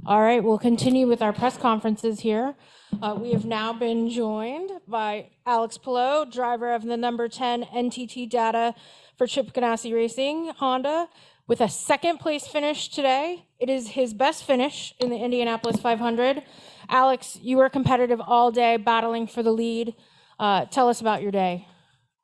All right, we'll continue with our press conferences here. We have now been joined by Alex Palou, driver of the number 10 NTT data for Chip Ganassi Racing Honda, with a second place finish today. It is his best finish in the Indianapolis 500. Alex, you were competitive all day, battling for the lead. Tell us about your day.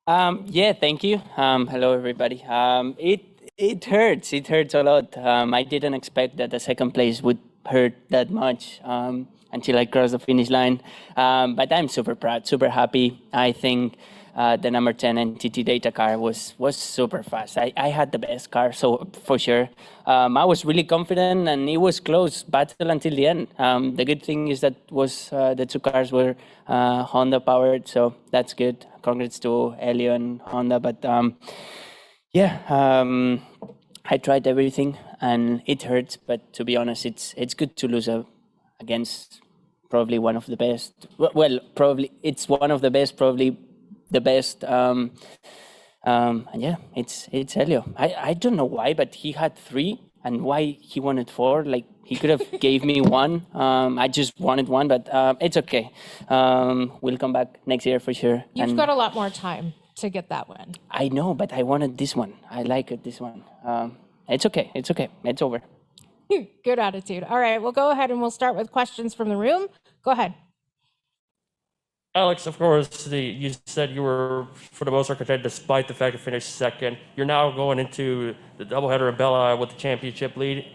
Yeah, thank you. Hello, everybody. It hurts. It hurts a lot. I didn't expect that the second place would hurt that much until I crossed the finish line. But I'm super proud, super happy. I think the number 10 NTT data car was super fast. I had the best car, so for sure. I was really confident, and it was close battle until the end. The good thing is that the two cars were Honda powered, so that's good. Congrats to Helio and Honda, but I tried everything, and it hurts. But to be honest, it's good to lose against probably one of the best. Well, probably it's one of the best, probably the best. And yeah, it's Helio. I don't know why, but he had 3, and why he wanted 4. Like, he could have gave me 1. I just wanted 1, but it's okay. We'll come back next year for sure. You've got a lot more time to get that win. I know, but I wanted this one. I like it, this one. It's okay. It's okay. It's over. Good attitude. All right, we'll go ahead and we'll start with questions from the room. Go ahead. Alex, of course, you said you were, for the most part, content despite the fact you finished second. You're now going into the doubleheader in Bella with the championship lead.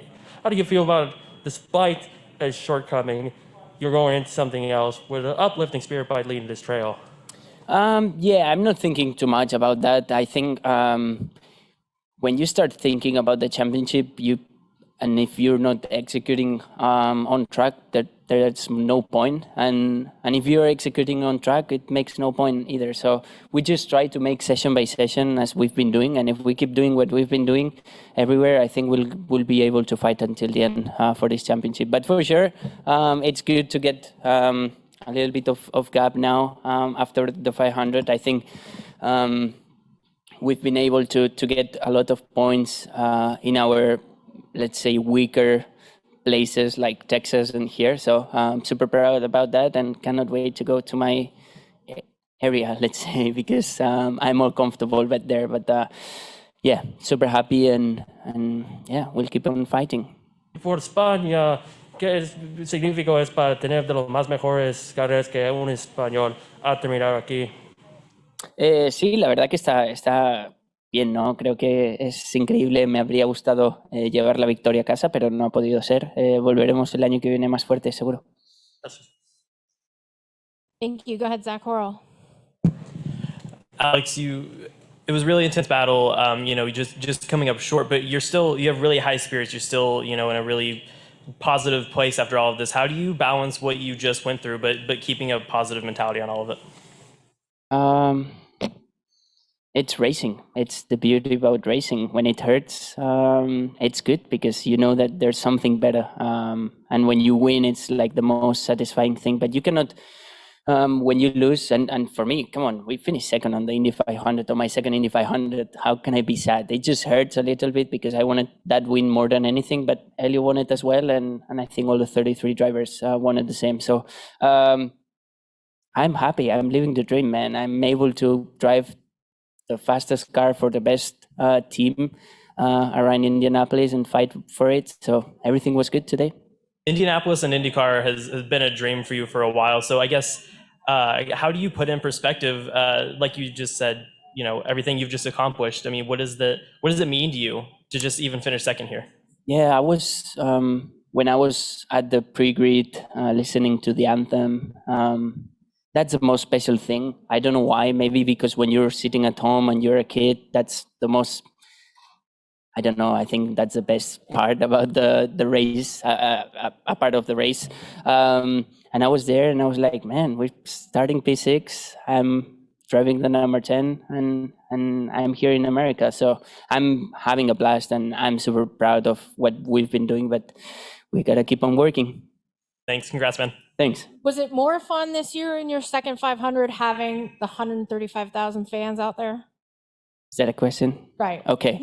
How do you feel about it? Despite a shortcoming, you're going into something else with an uplifting spirit by leading this trail? Yeah, I'm not thinking too much about that. I think when you start thinking about the championship, and if you're not executing on track, there's no point. And if you're executing on track, it makes no point either. So we just try to make session by session as we've been doing. And if we keep doing what we've been doing everywhere, I think we'll be able to fight until the end for this championship. But for sure, it's good to get a little bit of gap now after the 500. I think we've been able to get a lot of points in our, let's say, weaker places like Texas and here. So I'm super proud about that and cannot wait to go to my area, let's say, because I'm more comfortable there. But yeah, super happy and yeah, we'll keep on fighting. For España, ¿qué significa es para tener de los más mejores carreras que un español a terminar aquí? Sí, la verdad que está bien, ¿no? Creo que es increíble. Me habría gustado llevar la victoria a casa, pero no ha podido ser. Volveremos el año que viene más fuerte, seguro. Thank you. Go ahead, Zach Horrell. Alex, it was a really intense battle. Just coming up short, but you have really high spirits. You're still, in a really positive place after all of this. How do you balance what you just went through, but keeping a positive mentality on all of it? It's racing. It's the beauty about racing. When it hurts, it's good because you know that there's something better. And when you win, it's like the most satisfying thing. But you cannot, when you lose, and for me, come on, we finished second on the Indy 500, on my second Indy 500. How can I be sad? It just hurts a little bit because I wanted that win more than anything. But Helio won it as well, and I think all the 33 drivers wanted the same. So I'm happy. I'm living the dream, man. I'm able to drive the fastest car for the best team around Indianapolis and fight for it. So everything was good today. Indianapolis and IndyCar has been a dream for you for a while. So I guess, how do you put in perspective, like you just said, everything you've just accomplished? I mean, what does it mean to you to just even finish second here? Yeah, I was, when I was at the pre-grid listening to the anthem, that's the most special thing. I don't know why. Maybe because when you're sitting at home and you're a kid, that's the most, I don't know. I think that's the best part about the race, a part of the race. And I was there and I was like, man, we're starting P6. I'm driving the number 10 and I'm here in America. So I'm having a blast and I'm super proud of what we've been doing, but we got to keep on working. Thanks. Congrats, man. Thanks. Was it more fun this year in your second 500 having the 135,000 fans out there? Is that a question? Right. Okay.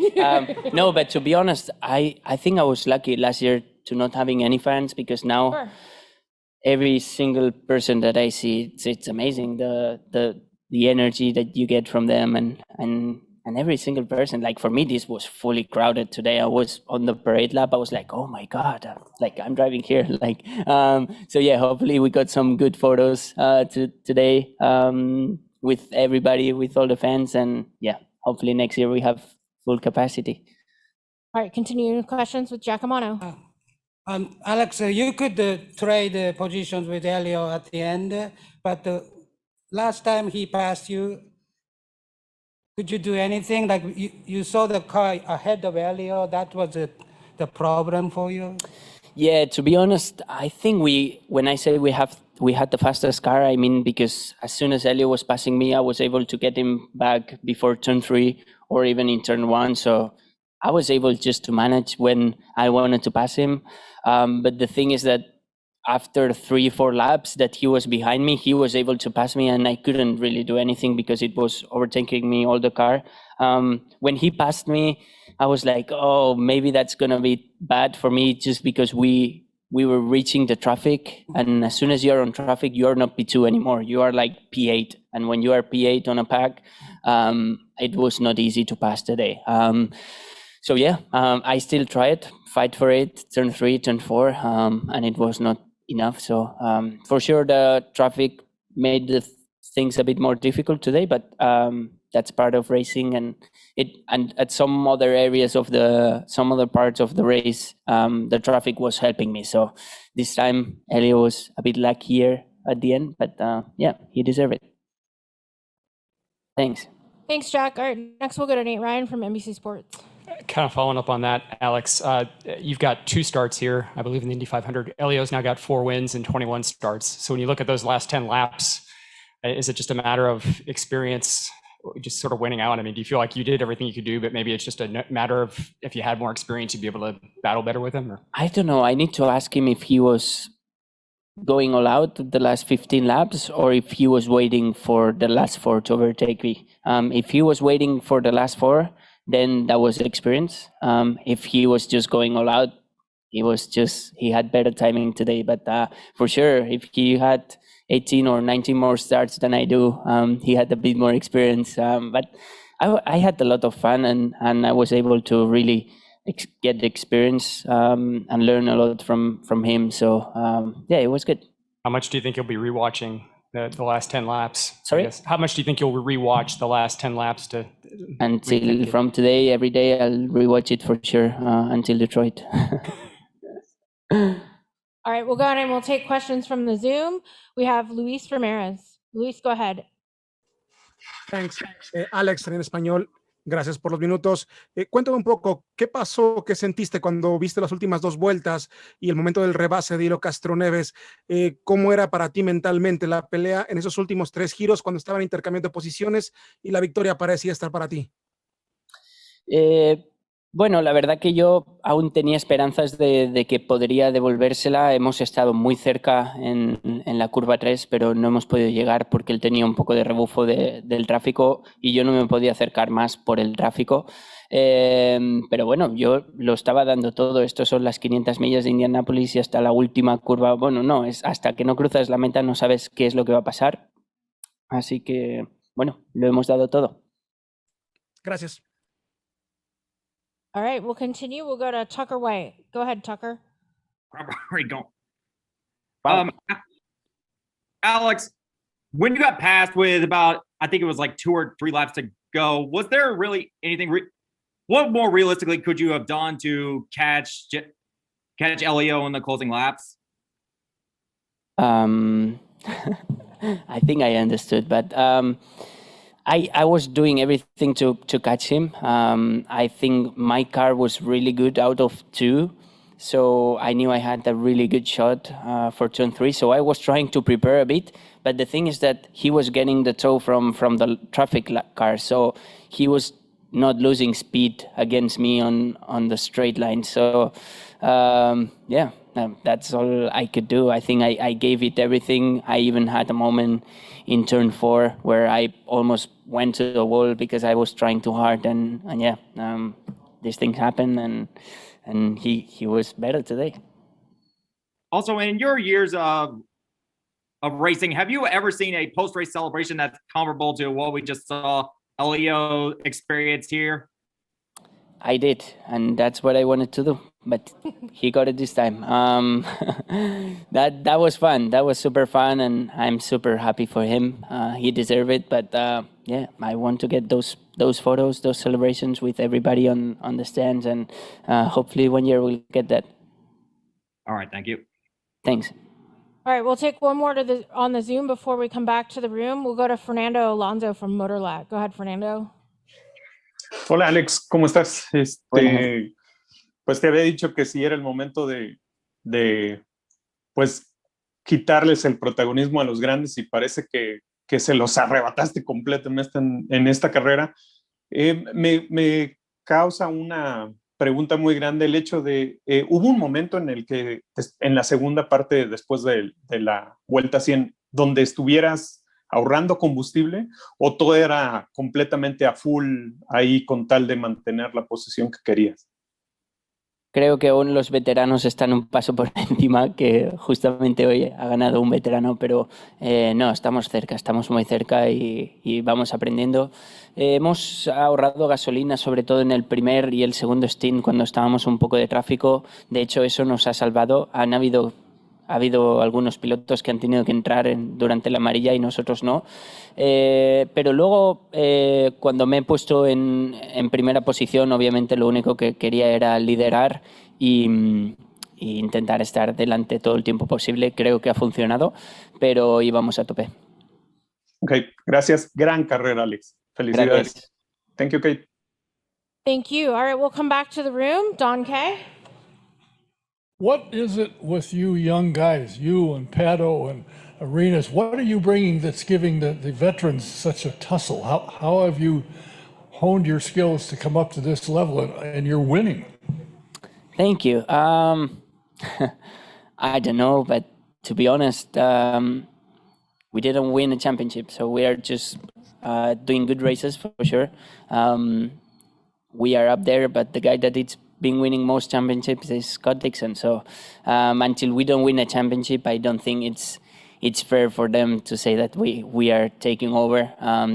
No, but to be honest, I think I was lucky last year not having any fans, because now Sure. every single person that I see, it's amazing, the energy that you get from them, and every single person. Like for me, this was fully crowded today. I was on the parade lap. I was like, oh my God, like I'm driving here. Like, so yeah, hopefully we got some good photos today with everybody, with all the fans, and yeah, hopefully next year we have full capacity. All right, continue questions with Giacomo. Alex, you could trade positions with Helio at the end, but last time he passed you, could you do anything? Like you saw the car ahead of Helio, that was the problem for you? Yeah, to be honest, I think when I say we had the fastest car, I mean, because as soon as Helio was passing me, I was able to get him back before turn 3 or even in turn 1. So I was able just to manage when I wanted to pass him. But the thing is that after 3-4 laps that he was behind me, he was able to pass me, and I couldn't really do anything because it was overtaking me all the car. When he passed me, I was like, oh, maybe that's gonna be bad for me, just because we were reaching the traffic, and as soon as you're on traffic, you're not P2 anymore. You are like P8, and when you are P8 on a pack, it was not easy to pass today. So yeah, I still tried, fight for it, turn 3, turn 4, and it was not enough. So for sure the traffic made the things a bit more difficult today, but that's part of racing, and at some other areas of some other parts of the race, the traffic was helping me. So this time Helio was a bit luckier at the end, but yeah, he deserved it. Thanks. Thanks, Jack. All right, next we'll go to Nate Ryan from NBC Sports. Kind of following up on that, Alex, you've got 2 starts here, I believe, in the Indy 500. Helio's now got 4 wins and 21 starts. So when you look at those last 10 laps, is it just a matter of experience, just sort of winning out? I mean, do you feel like you did everything you could do, but maybe it's just a matter of if you had more experience, you'd be able to battle better with him? Or? I don't know. I need to ask him if he was going all out the last 15 laps, or if he was waiting for the last 4 to overtake me. If he was waiting for the last 4, then that was experience. If he was just going all out, he had better timing today. But for sure, if he had 18 or 19 more starts than I do, he had a bit more experience. But I had a lot of fun, and I was able to really get the experience and learn a lot from him. So yeah, it was good. How much do you think you'll be rewatching the last 10 laps? Sorry? How much do you think you'll rewatch the last 10 laps to? Until from today, every day I'll rewatch it for sure until Detroit. All right, we'll go on and we'll take questions from the Zoom. We have Luis Ramirez. Luis, go ahead. Thanks. Alex, en español, gracias por los minutos. Cuéntame un poco, ¿qué pasó, qué sentiste cuando viste las últimas 2 vueltas y el momento del rebase de Hilo Castroneves? ¿Cómo era para ti mentalmente la pelea en esos últimos 3 giros cuando estaban intercambiando posiciones y la victoria parecía estar para ti? Bueno, la verdad que yo aún tenía esperanzas de que podría devolvérsela. Hemos estado muy cerca en la curva 3, pero no hemos podido llegar porque él tenía un poco de rebufo del tráfico y yo no me podía acercar más por el tráfico. Pero bueno, yo lo estaba dando todo. Estos son las 500 millas de Indianapolis y hasta la última curva, bueno, no, es hasta que no cruzas la meta no sabes qué es lo que va a pasar. Así que, bueno, lo hemos dado todo. Gracias. All right, we'll continue. We'll go to Tucker White. Go ahead, Tucker. Where are you going? Alex, when you got passed with about, I think it was like 2 or 3 laps to go, was there really anything? What more realistically could you have done to catch Helio in the closing laps? I think I understood, but I was doing everything to catch him. I think my car was really good out of 2. So I knew I had a really good shot for turn 3. So I was trying to prepare a bit. But the thing is that he was getting the tow from the traffic car. So he was not losing speed against me on the straight line. So yeah, that's all I could do. I think I gave it everything. I even had a moment in turn 4 where I almost went to the wall because I was trying too hard. And yeah, these things happen, and he was better today. Also, in your years of racing, have you ever seen a post-race celebration that's comparable to what we just saw Helio experience here? I did, and that's what I wanted to do, but he got it this time. That was fun. That was super fun, and I'm super happy for him. He deserved it, but yeah, I want to get those photos, those celebrations with everybody on the stands, and hopefully one year we'll get that. All right, thank you. Thanks. All right, we'll take one more on the Zoom before we come back to the room. We'll go to Fernando Alonso from Motorlat. Go ahead, Fernando. Hola Alex, ¿cómo estás? Buenas. Pues te había dicho que si era el momento de pues quitarles el protagonismo a los grandes y parece que se los arrebataste completamente en esta carrera. Me causa una pregunta muy grande el hecho de, hubo un momento en el que en la segunda parte después de la vuelta 100 donde estuvieras ahorrando combustible o todo era completamente a full ahí con tal de mantener la posición que querías? Creo que aún los veteranos están un paso por encima, que justamente hoy ha ganado un veterano, pero no, estamos cerca, estamos muy cerca y vamos aprendiendo. Hemos ahorrado gasolina, sobre todo en el primer y el segundo stint, cuando estábamos un poco de tráfico. De hecho, eso nos ha salvado. Ha habido algunos pilotos que han tenido que entrar durante la amarilla y nosotros no. Pero luego, cuando me he puesto en primera posición, obviamente lo único que quería era liderar y intentar estar delante todo el tiempo posible. Creo que ha funcionado, pero íbamos a tope. Ok, gracias. Gran carrera, Alex. Felicidades. Gracias. Thank you, Kate. Thank you. All right, we'll come back to the room. Don Kay. What is it with you young guys, you and Pato and Arenas? What are you bringing that's giving the veterans such a tussle? How have you honed your skills to come up to this level and you're winning? Thank you. I don't know, but to be honest, we didn't win a championship, so we are just doing good races for sure. We are up there, but the guy that it's been winning most championships is Scott Dixon. So until we don't win a championship, I don't think it's fair for them to say that we are taking over.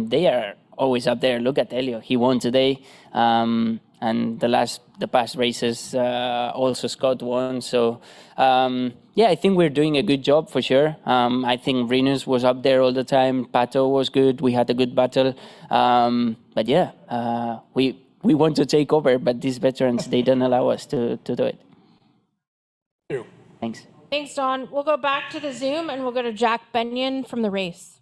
They are always up there. Look at Helio; he won today, and the past races also Scott won. So yeah, I think we're doing a good job for sure. I think Renus was up there all the time. Pato was good. We had a good battle. But yeah, we want to take over, but these veterans, they don't allow us to do it. Thank you. Thanks. Thanks, Don. We'll go back to the Zoom and we'll go to Jack Benyon from the race.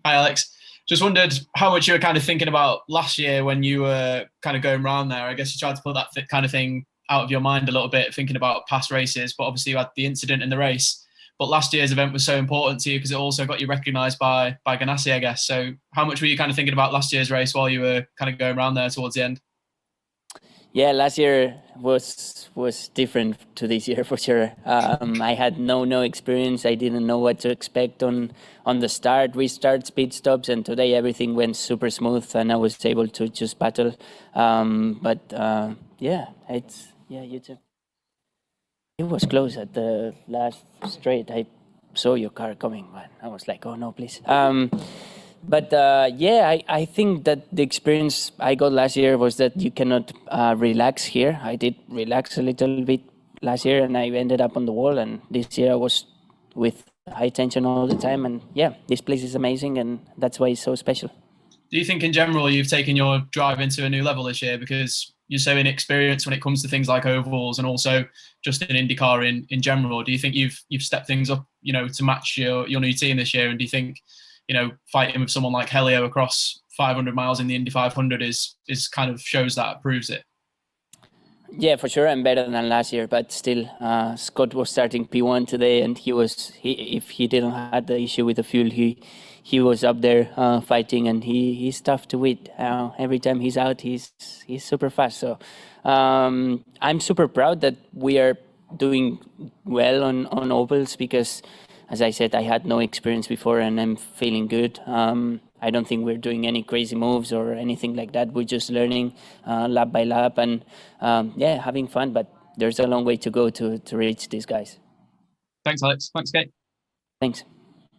Hi, Alex. Just wondered how much you were kind of thinking about last year when you were kind of going around there. I guess you tried to put that kind of thing out of your mind a little bit, thinking about past races, but obviously you had the incident in the race. But last year's event was so important to you because it also got you recognised by Ganassi, I guess. So how much were you kind of thinking about last year's race while you were kind of going around there towards the end? Yeah, last year was different to this year for sure. I had no experience. I didn't know what to expect on the start, restart, speed stops, and today everything went super smooth and I was able to just battle. But yeah, you too. It was close at the last straight. I saw your car coming, but I was like, oh no, please. But yeah, I think that the experience I got last year was that you cannot relax here. I did relax a little bit last year and I ended up on the wall, and this year I was with high tension all the time. And yeah, this place is amazing and that's why it's so special. Do you think in general you've taken your drive into a new level this year because you're so inexperienced when it comes to things like ovals and also just in IndyCar in general? Do you think you've stepped things up, to match your new team this year? And do you think, fighting with someone like Helio across 500 miles in the Indy 500 is kind of shows that, proves it? Yeah, for sure, I'm better than last year, but still, Scott was starting P1 today, and if he didn't have the issue with the fuel, he was up there fighting, and he's tough to beat. Every time he's out, he's super fast. So I'm super proud that we are doing well on ovals because, as I said, I had no experience before, and I'm feeling good. I don't think we're doing any crazy moves or anything like that. We're just learning lap by lap and having fun. But there's a long way to go to reach these guys. Thanks, Alex. Thanks, Kate. Thanks.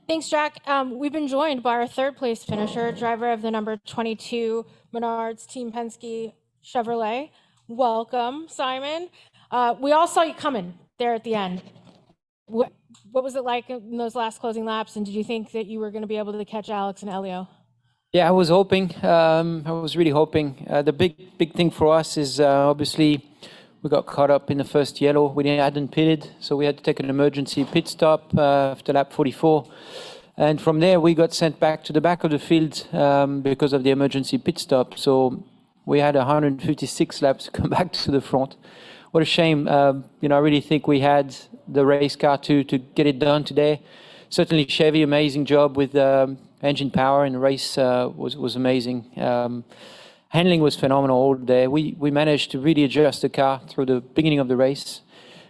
Thanks, Jack. We've been joined by our third place finisher, driver of the number 22 Menards Team Penske Chevrolet. Welcome, Simon. We all saw you coming there at the end. What was it like in those last closing laps? And did you think that you were going to be able to catch Alex and Helio? Yeah, I was hoping. I was really hoping. The big thing for us is obviously we got caught up in the first yellow. We hadn't pitted, so we had to take an emergency pit stop after lap 44. And from there, we got sent back to the back of the field because of the emergency pit stop. So we had 156 laps to come back to the front. What a shame. I really think we had the race car to get it done today. Certainly Chevy, amazing job with engine power, and the race was amazing. Handling was phenomenal all day. We managed to really adjust the car through the beginning of the race.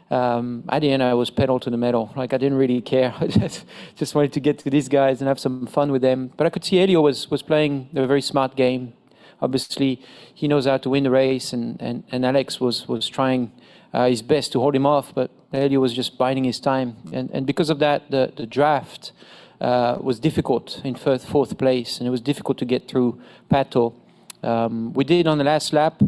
At the end, I was pedal to the metal. Like, I didn't really care. I just wanted to get to these guys and have some fun with them. But I could see Helio was playing a very smart game. Obviously, he knows how to win the race, and Alex was trying his best to hold him off, but Helio was just biding his time. And because of that, the draft was difficult in fourth place, and it was difficult to get through Pato. We did on the last lap,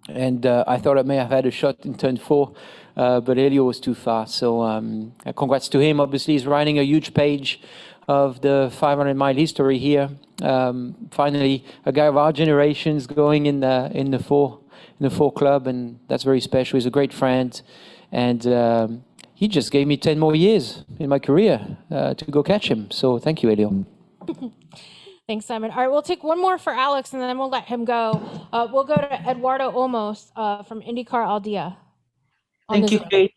and I thought I may have had a shot in turn 4, but Helio was too fast. So congrats to him. Obviously, he's writing a huge page of the 500-mile history here. Finally, a guy of our generation's going in the four club, and that's very special. He's a great friend, and he just gave me 10 more years in my career to go catch him. So thank you, Helio. Thanks, Simon. All right, we'll take one more for Alex, and then we'll let him go. We'll go to Eduardo Olmos from IndyCar Al Día. Thank you, Kate.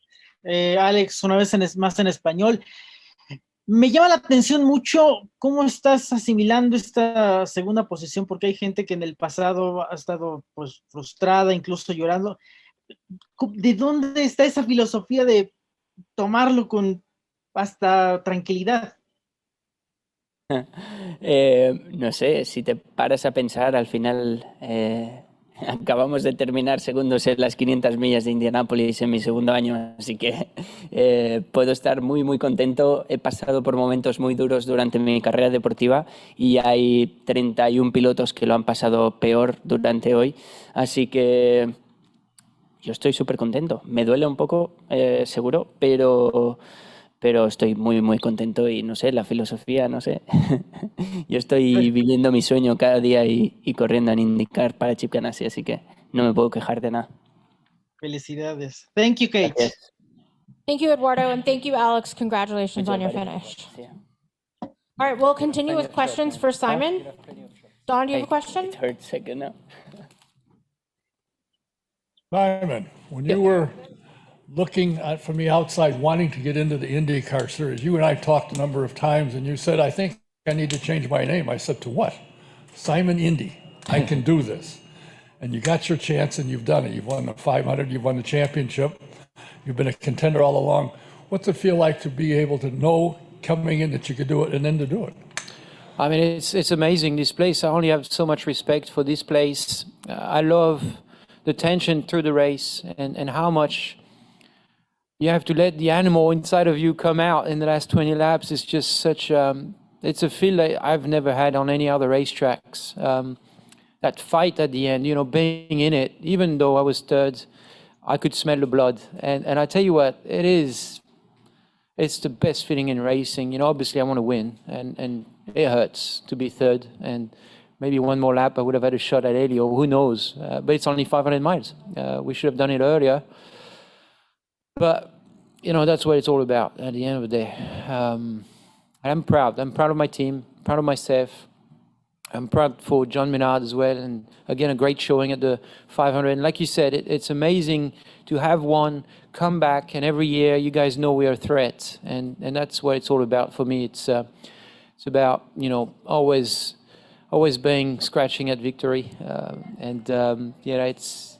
Alex, una vez más en español. Me llama la atención mucho cómo estás asimilando esta segunda posición, porque hay gente que en el pasado ha estado pues frustrada, incluso llorando. ¿De dónde está esa filosofía de tomarlo con hasta tranquilidad? No sé, si te paras a pensar, al final acabamos de terminar segundos en las 500 millas de Indianapolis en mi segundo año, así que puedo estar muy, muy contento. He pasado por momentos muy duros durante mi carrera deportiva y hay 31 pilotos que lo han pasado peor durante hoy, así que yo estoy súper contento. Me duele un poco, seguro, pero estoy muy, muy contento y no sé, la filosofía, no sé. Yo estoy viviendo mi sueño cada día y corriendo en IndyCar para Chip Ganassi, así que no me puedo quejar de nada. Felicidades. Thank you, Kate. Gracias. Thank you, Eduardo, and thank you, Alex. Congratulations on your finish. All right, we'll continue with questions for Simon. Don, do you have a question? It hurts second now. Simon, when you were looking at from the outside, wanting to get into the IndyCar Series, you and I talked a number of times, and you said, I think I need to change my name. I said, to what? Simon Indy. I can do this. And you got your chance, and you've done it. You've won the 500, you've won the championship. You've been a contender all along. What's it feel like to be able to know coming in that you could do it and then to do it? I mean, it's amazing, this place. I only have so much respect for this place. I love the tension through the race and how much you have to let the animal inside of you come out in the last 20 laps. It's just such, it's a feel that I've never had on any other racetracks. That fight at the end, being in it, even though I was third, I could smell the blood. And I tell you what, it's the best feeling in racing. Obviously I want to win, and it hurts to be third. And maybe one more lap, I would have had a shot at Helio, who knows? But it's only 500 miles. We should have done it earlier. But, that's what it's all about at the end of the day. And I'm proud. I'm proud of my team, proud of myself. I'm proud for John Menard as well. And again, a great showing at the 500. And like you said, it's amazing to have one come back. And every year, you guys know we are a threat. And that's what it's all about for me. It's about, always scratching at victory.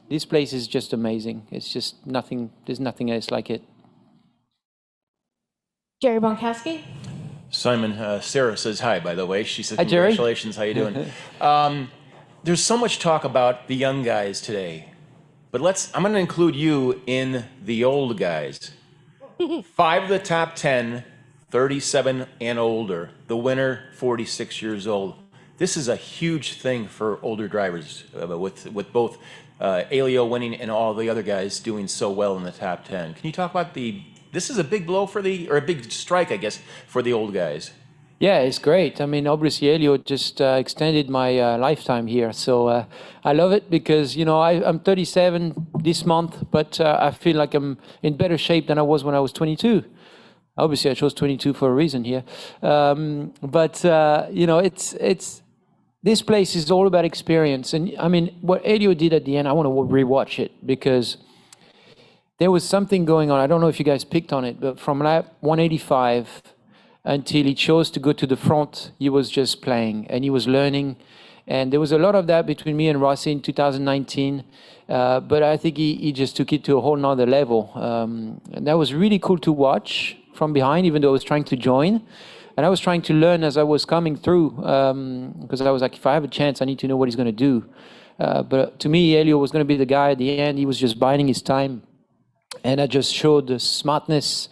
This place is just amazing. It's just nothing, there's nothing else like it. Jerry Bonkowski. Simon, Sarah says hi, by the way. She said, hi, Jerry. Congratulations, how you doing? There's so much talk about the young guys today, but I'm going to include you in the old guys. 5 of the top 10, 37 and older. The winner, 46 years old. This is a huge thing for older drivers, with both Helio winning and all the other guys doing so well in the top 10. Can you talk about this is a big blow or a big strike, I guess, for the old guys? Yeah, it's great. I mean, obviously, Helio just extended my lifetime here. So I love it because, I'm 37 this month, but I feel like I'm in better shape than I was when I was 22. Obviously, I chose 22 for a reason here. It's this place is all about experience. And I mean, what Helio did at the end, I want to rewatch it because there was something going on. I don't know if you guys picked on it, but from lap 185 until he chose to go to the front, he was just playing and he was learning. And there was a lot of that between me and Rossi in 2019. But I think he just took it to a whole nother level. And that was really cool to watch from behind, even though I was trying to join. And I was trying to learn as I was coming through, because I was like, if I have a chance, I need to know what he's going to do. But to me, Helio was going to be the guy at the end. He was just biding his time. And I just showed the smartness,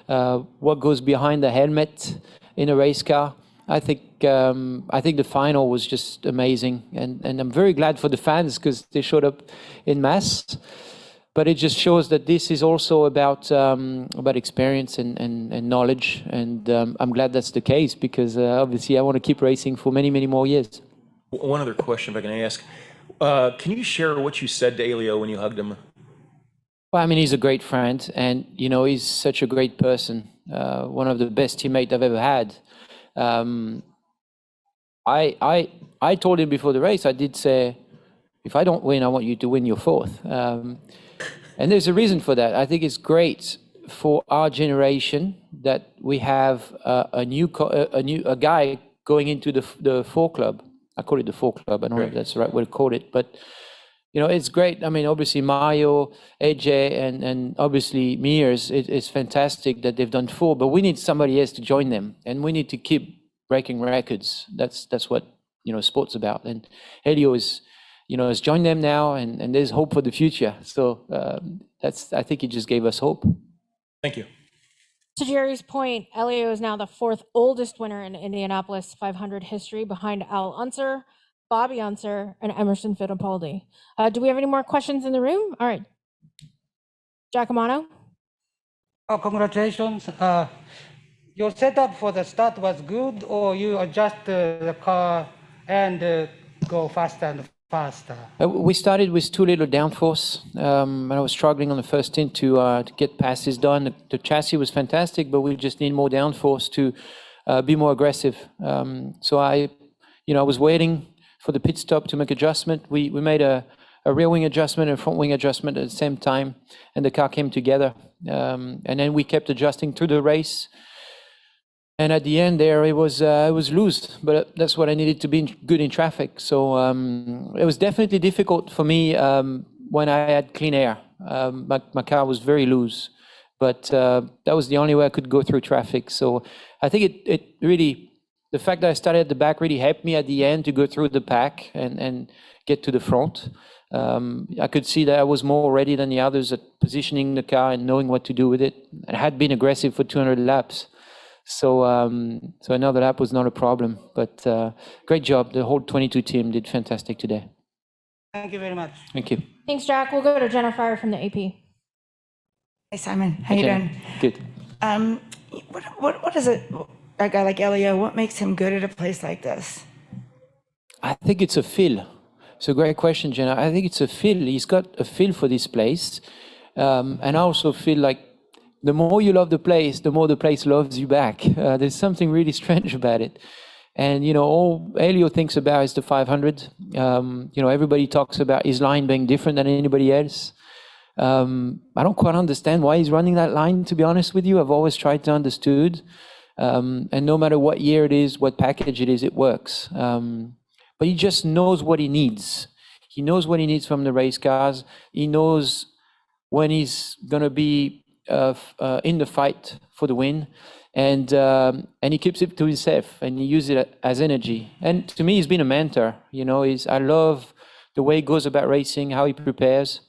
what goes behind the helmet in a race car. I think the final was just amazing. And I'm very glad for the fans because they showed up in mass. But it just shows that this is also about experience and knowledge, and I'm glad that's the case because obviously I want to keep racing for many, many more years. One other question, if I can ask, can you share what you said to Helio when you hugged him? Well, I mean, he's a great friend, and he's such a great person. One of the best teammates I've ever had. I told him before the race, I did say, if I don't win, I want you to win your fourth. And there's a reason for that. I think it's great for our generation that we have a guy going into the 4 club. I call it the 4 club. I don't know if that's the right way to call it, but it's great. I mean, obviously Mario, AJ, and obviously Mears. It's fantastic that they've done 4, but we need somebody else to join them, and we need to keep breaking records. That's what sport's about. And Helio has joined them now, and there's hope for the future. So I think it just gave us hope. Thank you. To Jerry's point, Helio is now the 4th oldest winner in Indianapolis 500 history, behind Al Unser, Bobby Unser, and Emerson Fittipaldi. Do we have any more questions in the room? All right. Giacomo? Oh, congratulations. Your setup for the start was good, or you adjust the car and go faster and faster? We started with too little downforce, and I was struggling on the first stint to get passes done. The chassis was fantastic, but we just need more downforce to be more aggressive. So I was waiting for the pit stop to make adjustment. We made a rear wing adjustment and a front wing adjustment at the same time, and the car came together. And then we kept adjusting through the race. And at the end there, it was loose, but that's what I needed to be good in traffic. So it was definitely difficult for me when I had clean air. My car was very loose, but that was the only way I could go through traffic. So I think it really, the fact that I started at the back really helped me at the end to go through the pack and get to the front. I could see that I was more ready than the others at positioning the car and knowing what to do with it. I had been aggressive for 200 laps. So another lap was not a problem, but great job. The whole 22 team did fantastic today. Thank you very much. Thank you. Thanks, Jack. We'll go to Jennifer from the AP. Hey, Simon. How you doing? Good. What is it, a guy like Helio, what makes him good at a place like this? I think it's a feel. It's a great question, Jenna. I think it's a feel. He's got a feel for this place. And I also feel like the more you love the place, the more the place loves you back. There's something really strange about it. And, all Helio thinks about is the 500. Everybody talks about his line being different than anybody else. I don't quite understand why he's running that line, to be honest with you. I've always tried to understand. And no matter what year it is, what package it is, it works. But he just knows what he needs. He knows what he needs from the race cars. He knows when he's going to be in the fight for the win, and he keeps it to himself, and he uses it as energy. And to me, he's been a mentor. I love the way he goes about racing, how he prepares,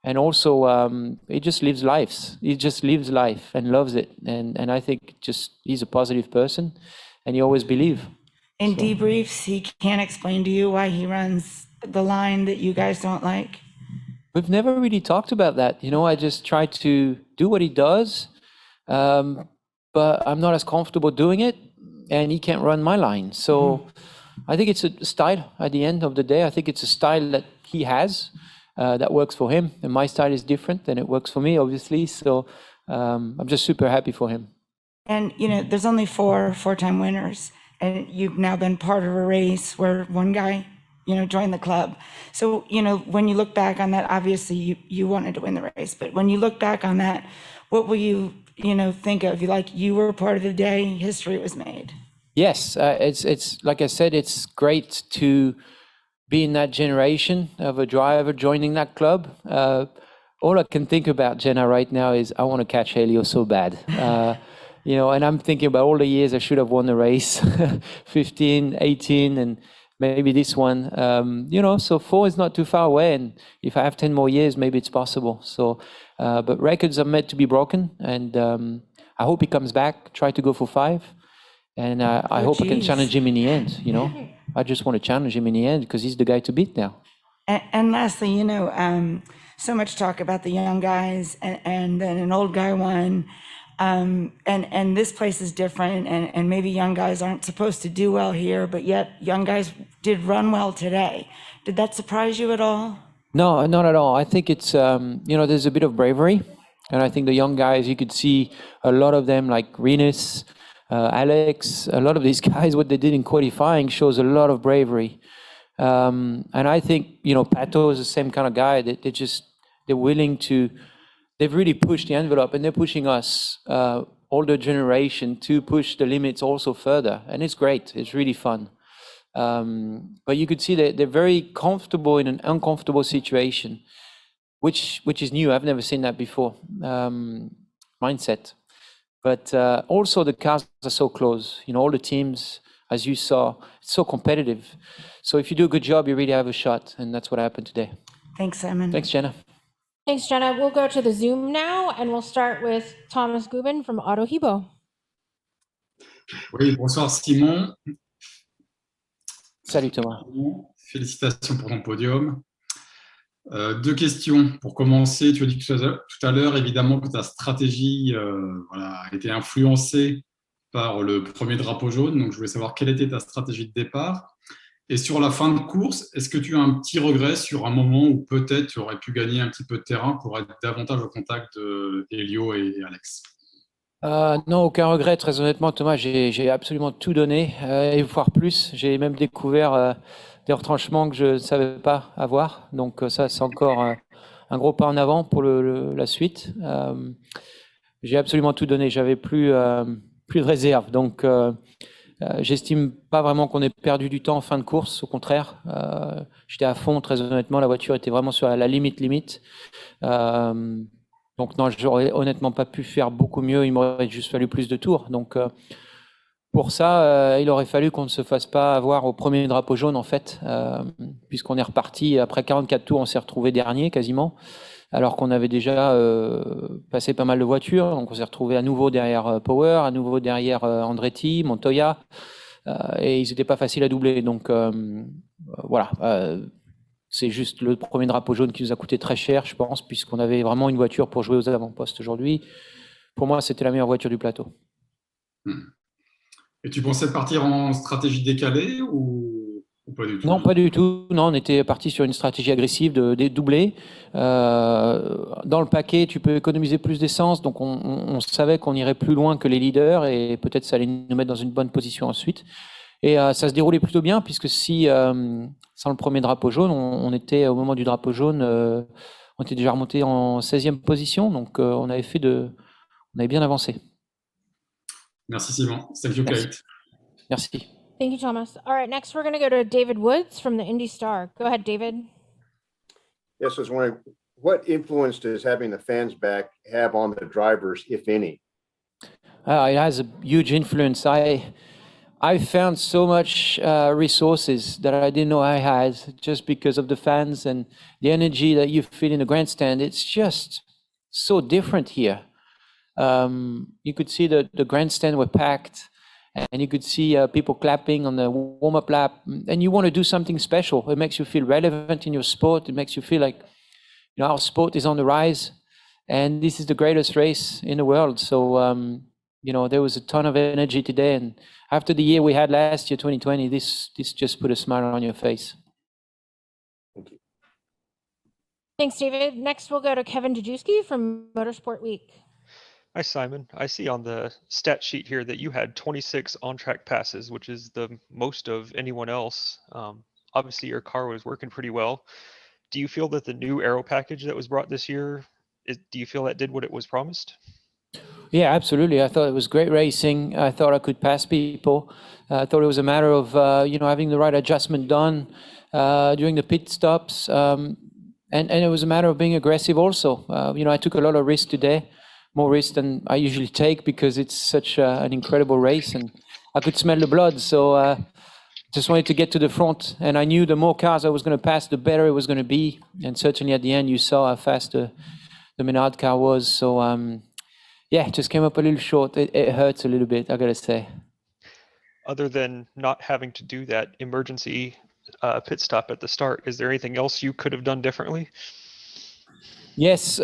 and also he just lives life. He just lives life and loves it, and I think just he's a positive person, and he always believe. In debriefs, he can't explain to you why he runs the line that you guys don't like. We've never really talked about that. I just try to do what he does, but I'm not as comfortable doing it, and he can't run my line. So I think it's a style at the end of the day. I think it's a style that he has that works for him, and my style is different, and it works for me, obviously. So I'm just super happy for him. And, there's only four-time winners, and you've now been part of a race where one guy joined the club. So, when you look back on that, obviously you wanted to win the race, but when you look back on that, what will you, think of? You were part of the day, history was made. Yes, it's like I said, it's great to be in that generation of a driver joining that club. All I can think about, Jenna, right now is I want to catch Helio so bad. And I'm thinking about all the years I should have won the race, 15, 18, and maybe this one. So 4 is not too far away, and if I have 10 more years, maybe it's possible. So, but records are meant to be broken, and I hope he comes back, try to go for 5. And I hope I can challenge him in the end, I just want to challenge him in the end because he's the guy to beat now. And lastly, so much talk about the young guys and then an old guy won. And this place is different, and maybe young guys aren't supposed to do well here, but yet young guys did run well today. Did that surprise you at all? No, not at all. I think it's, there's a bit of bravery. And I think the young guys, you could see a lot of them like Rinus, Alex, a lot of these guys, what they did in qualifying shows a lot of bravery. And I think, Pato is the same kind of guy that they're willing to, they've really pushed the envelope, and they're pushing us, older generation, to push the limits also further. And it's great. It's really fun. But you could see that they're very comfortable in an uncomfortable situation, which is new. I've never seen that before. Mindset. But also the cars are so close. All the teams, as you saw, it's so competitive. So if you do a good job, you really have a shot. And that's what happened today. Thanks, Simon. Thanks, Jenna. Thanks, Jenna. We'll go to the Zoom now, and we'll start with Thomas Gubin from Auto Hebo. Oui, bonsoir Simon. Salut Thomas. Félicitations pour ton podium. 2 questions pour commencer. Tu as dit tout à l'heure, évidemment, que ta stratégie a été influencée par le premier drapeau jaune. Donc, je voulais savoir quelle était ta stratégie de départ. Et sur la fin de course, est-ce que tu as un petit regret sur un moment où peut-être tu aurais pu gagner un petit peu de terrain pour être davantage au contact de Helio et Alex? Non, aucun regret, très honnêtement, Thomas. J'ai absolument tout donné, et voire plus. J'ai même découvert des retranchements que je ne savais pas avoir. Donc ça, c'est encore un gros pas en avant pour la suite. J'ai absolument tout donné. J'avais plus de réserve. Donc j'estime pas vraiment qu'on ait perdu du temps en fin de course. Au contraire, j'étais à fond, très honnêtement. La voiture était vraiment sur la limite. Donc non, j'aurais honnêtement pas pu faire beaucoup mieux. Il m'aurait juste fallu plus de tours. Donc pour ça, il aurait fallu qu'on ne se fasse pas avoir au premier drapeau jaune, en fait, puisqu'on est reparti. Après 44 tours, on s'est retrouvé dernier quasiment, alors qu'on avait déjà passé pas mal de voitures. Donc on s'est retrouvé à nouveau derrière Power, à nouveau derrière Andretti, Montoya, et ils n'étaient pas faciles à doubler. Donc voilà, c'est juste le premier drapeau jaune qui nous a coûté très cher, je pense, puisqu'on avait vraiment une voiture pour jouer aux avant-postes aujourd'hui. Pour moi, c'était la meilleure voiture du plateau. Et tu pensais partir en stratégie décalée ou pas du tout? Non, pas du tout. Non, on était parti sur une stratégie agressive de doubler. Dans le paquet, tu peux économiser plus d'essence, donc on savait qu'on irait plus loin que les leaders et peut-être ça allait nous mettre dans une bonne position ensuite. Et ça se déroulait plutôt bien, puisque si, sans le premier drapeau jaune, on était au moment du drapeau jaune, on était déjà remonté en 16e position, donc on avait bien avancé. Merci Simon. Thank you, Kate. Merci. Thank you, Thomas. All right, next we're going to go to David Woods from the Indy Star. Go ahead, David. Yes, I was wondering, what influence does having the fans back have on the drivers, if any? It has a huge influence. I I found so much resources that I didn't know I had just because of the fans and the energy that you feel in the grandstand. It's just so different here. You could see the grandstand were packed, and you could see people clapping on the warm-up lap, and you want to do something special. It makes you feel relevant in your sport. It makes you feel like, you know, our sport is on the rise, and this is the greatest race in the world. So, you know, there was a ton of energy today, and after the year we had last year, 2020, this just put a smile on your face. Thanks, David. Next, we'll go to Kevin Dejewski from Motorsport Week. Hi, Simon. I see on the stat sheet here that you had 26 on-track passes, which is the most of anyone else. Obviously, your car was working pretty well. Do you feel that the new aero package that was brought this year, do you feel that did what it was promised? Yeah, absolutely. I thought it was great racing. I thought I could pass people. I thought it was a matter of, you know, having the right adjustment done during the pit stops. And it was a matter of being aggressive also. You know, I took a lot of risk today, more risk than I usually take because it's such an incredible race, and I could smell the blood. So just wanted to get to the front, and I knew the more cars I was going to pass, the better it was going to be. And certainly at the end, you saw how fast the Menard car was. So yeah, it just came up a little short. It hurts a little bit, I got to say. Other than not having to do that emergency pit stop at the start, is there anything else you could have done differently? Yes.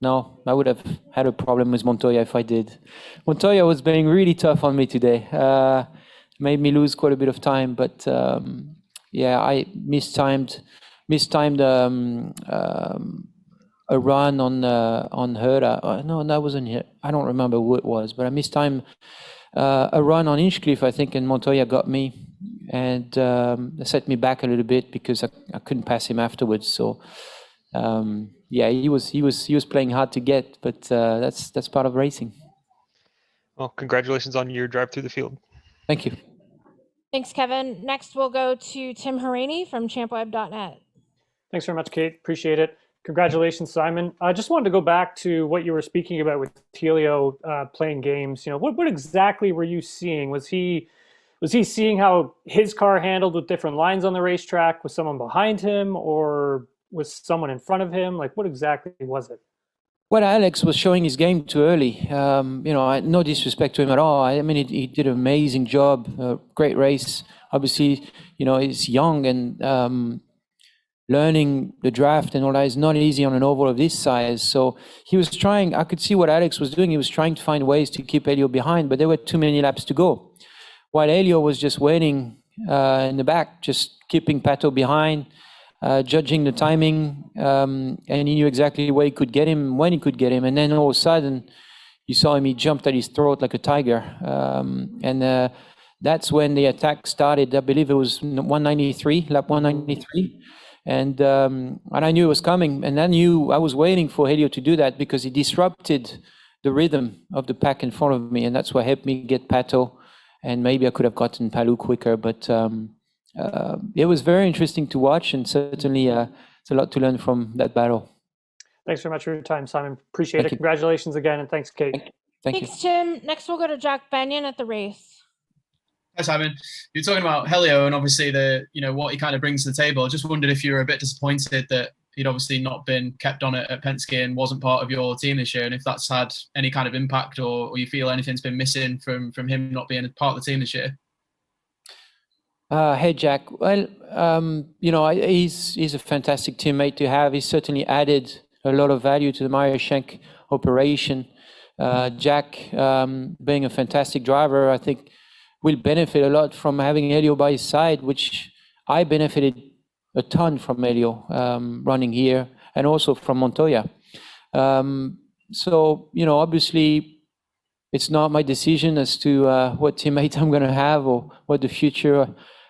No, I would have had a problem with Montoya if I did. Montoya was being really tough on me today. Made me lose quite a bit of time, but yeah, I mistimed a run on Herda. No, that wasn't here. I don't remember who it was, but I mistimed a run on Inchcliffe, I think, and Montoya got me, and set me back a little bit because I couldn't pass him afterwards. So. Yeah, he was playing hard to get, but that's part of racing. Well, congratulations on your drive through the field. Thank you. Thanks, Kevin. Next, we'll go to Tim Haraney from champweb.net. Thanks very much, Kate. Appreciate it. Congratulations, Simon. I just wanted to go back to what you were speaking about with Helio playing games. You know, what exactly were you seeing? Was he seeing how his car handled with different lines on the racetrack? Was someone behind him, or was someone in front of him? Like, what exactly was it? Well, Alex was showing his game too early. You know, no disrespect to him at all. I mean, he did an amazing job, great race. Obviously, you know, he's young and learning the draft and all that is not easy on an oval of this size. So he was trying, I could see what Alex was doing. He was trying to find ways to keep Helio behind, but there were too many laps to go. While Helio was just waiting in the back, just keeping Pato behind, judging the timing, and he knew exactly where he could get him, when he could get him. And then all of a sudden, you saw him, he jumped at his throat like a tiger. And that's when the attack started. I believe it was 193, lap 193. And I knew it was coming. And I knew I was waiting for Helio to do that because he disrupted the rhythm of the pack in front of me. And that's what helped me get Pato. And maybe I could have gotten Palou quicker, but it was very interesting to watch, and certainly it's a lot to learn from that battle. Thanks very much for your time, Simon. Appreciate it. Congratulations again, and thanks, Kate. Thanks, Tim. Next, we'll go to Jack Benyon at the race. Hi, Simon. You're talking about Helio and obviously what he kind of brings to the table. I just wondered if you were a bit disappointed that he'd obviously not been kept on at Penske and wasn't part of your team this year, and if that's had any kind of impact or you feel anything's been missing from him not being a part of the team this year. Hey, Jack. Well, you know, he's a fantastic teammate to have. He's certainly added a lot of value to the Mario Schenk operation. Jack, being a fantastic driver, I think will benefit a lot from having Helio by his side, which I benefited a ton from Helio running here and also from Montoya. So, you know, obviously it's not my decision as to what teammate I'm going to have or what the future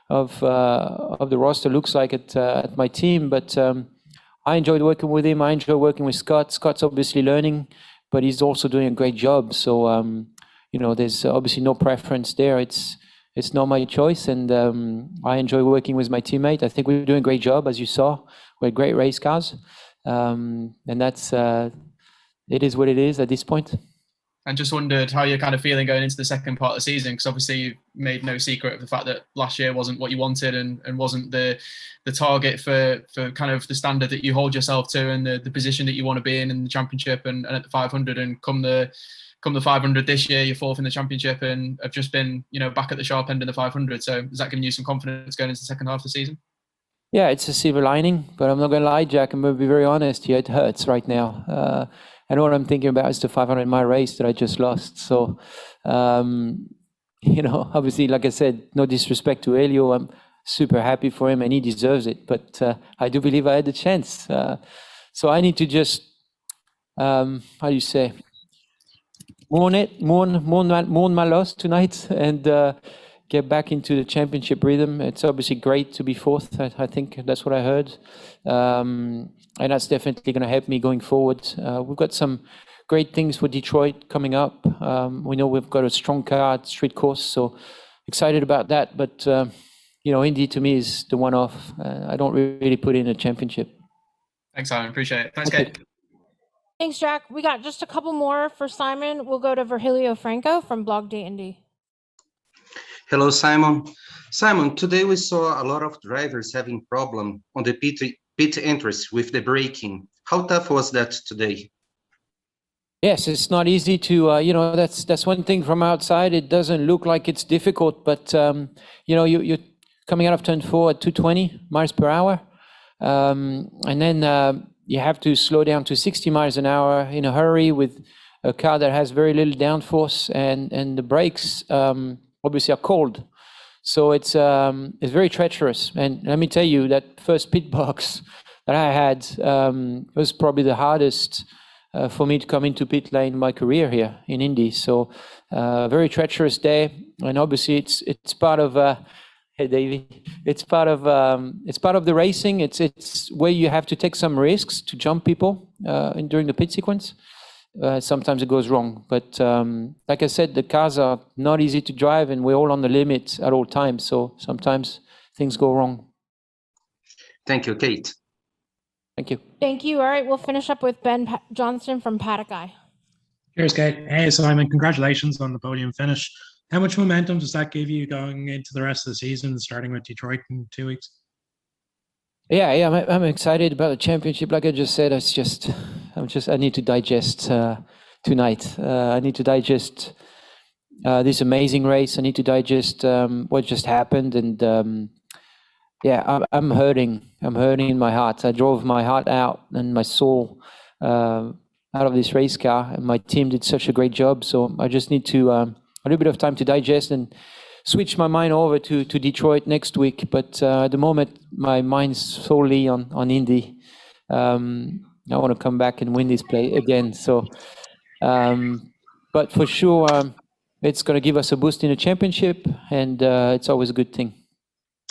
of the roster looks like at my team. But I enjoyed working with him. I enjoy working with Scott. Scott's obviously learning, but he's also doing a great job. So, you know, there's obviously no preference there. It's not my choice, and I enjoy working with my teammate. I think we're doing a great job, as you saw. We're great race cars, and that's it is what it is at this point. and just wondered how you're kind of feeling going into the second part of the season, because obviously you made no secret of the fact that last year wasn't what you wanted and wasn't the target for kind of the standard that you hold yourself to and the position that you want to be in the championship and at the 500. And come the 500 this year, you're fourth in the championship and have just been, back at the sharp end of the 500. So is that giving you some confidence going into the second half of the season? Yeah, it's a silver lining, but I'm not going to lie, Jack. I'm going to be very honest here. It hurts right now. I know what I'm thinking about is the 500-mile race that I just lost. So, obviously, like I said, no disrespect to Helio. I'm super happy for him and he deserves it. But I do believe I had the chance. So I need to just, mourn my loss tonight and get back into the championship rhythm. It's obviously great to be fourth. I think that's what I heard. And that's definitely going to help me going forward. We've got some great things for Detroit coming up. We know we've got a strong car at street course, so excited about that. But, Indy to me is the one-off. I don't really put in a championship. Thanks, Simon. Appreciate it. Thanks, Kate. Thanks, Jack. We got just a couple more for Simon. We'll go to Virgilio Franco from Blog Day Indy. Hello, Simon. Simon, today we saw a lot of drivers having problem on the pit entries with the braking. How tough was that today? Yes, it's not easy to, that's one thing from outside. It doesn't look like it's difficult, but, you're coming out of turn 4 at 220 miles per hour. And then you have to slow down to 60 miles an hour in a hurry with a car that has very little downforce and the brakes obviously are cold. So it's very treacherous. And let me tell you, that first pit box that I had was probably the hardest for me to come into pit lane in my career here in Indy. So very treacherous day. And obviously it's part of, hey Davey, it's part of the racing. It's where you have to take some risks to jump people during the pit sequence. Sometimes it goes wrong, but like I said, the cars are not easy to drive and we're all on the limit at all times. So sometimes things go wrong. Thank you, Kate. Thank you. Thank you. All right, we'll finish up with Ben Johnston from Paddock Eye. Cheers, Kate. Hey, Simon, congratulations on the podium finish. How much momentum does that give you going into the rest of the season, starting with Detroit in 2 weeks? Yeah, I'm excited about the championship. Like I just said, I need to digest tonight. I need to digest this amazing race. I need to digest what just happened, and I'm hurting. I'm hurting in my heart. I drove my heart out and my soul out of this race car, and my team did such a great job. So I just need to a little bit of time to digest and switch my mind over to Detroit next week. But at the moment, my mind's solely on Indy. I want to come back and win this play again. So, but for sure, it's going to give us a boost in the championship, and it's always a good thing.